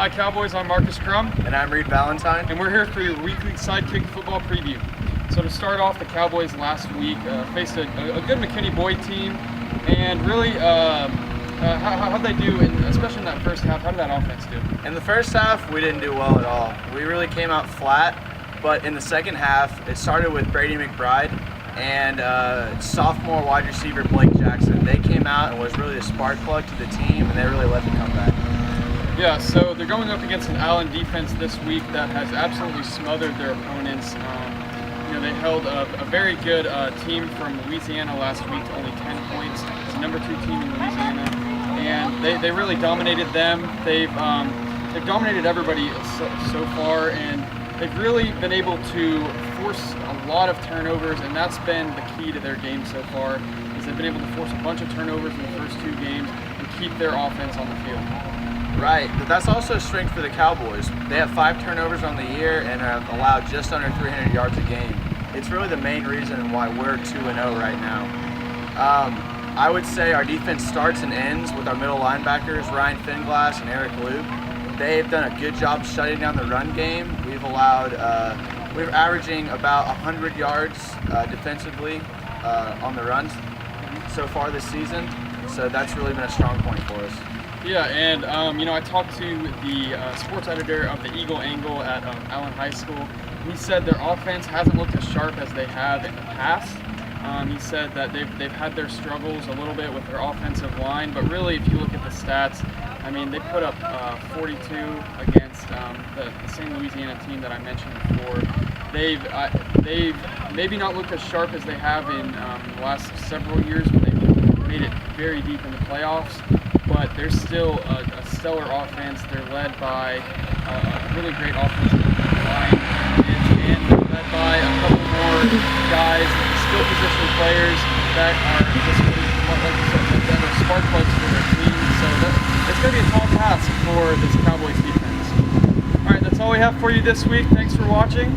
Hi Cowboys, I'm Marcus Crum. And I'm Reed Valentine. And we're here for your weekly Sidekick football preview. So to start off, the Cowboys last week faced a good McKinney Boyd team, and really, how'd they do, especially in that first half? How did that offense do? In the first half, we didn't do well at all. We really came out flat, but in the second half, it started with Brady McBride and sophomore wide receiver Blake Jackson. They came out and was really the spark plug to the team, and they really led the comeback. Yeah, so they're going up against an Allen defense this week that has absolutely smothered their opponents. They held a very good team from Louisiana last week to only 10 points. It's the number 2 team in Louisiana, and they really dominated them. They've dominated everybody so far, and they've really been able to force a lot of turnovers, and that's been the key to their game so far. Is they've been able to force a bunch of turnovers in the first 2 games and keep their offense on the field. Right, but that's also a strength for the Cowboys. They have 5 turnovers on the year and have allowed just under 300 yards a game. It's really the main reason why we're 2-0 right now. I would say our defense starts and ends with our middle linebackers, Ryan Finglass and Eric Luke. They've done a good job shutting down the run game. We're averaging about 100 yards defensively on the runs so far this season. So that's really been a strong point for us. Yeah, and I talked to the sports editor of the Eagle Angle at Allen High School. He said their offense hasn't looked as sharp as they have in the past. He said that they've had their struggles a little bit with their offensive line, but really, if you look at the stats, I mean, they put up 42 against the St. Louisiana team that I mentioned before. They've maybe not looked as sharp as they have in the last several years when they've made it very deep in the playoffs, but they're still a stellar offense. They're led by a really great offensive line, and they're led by a couple more guys, skill position players that are just, like you said, that are spark plugs for their team. So it's going to be a tall task for this Cowboys defense. All right, that's all we have for you this week. Thanks for watching.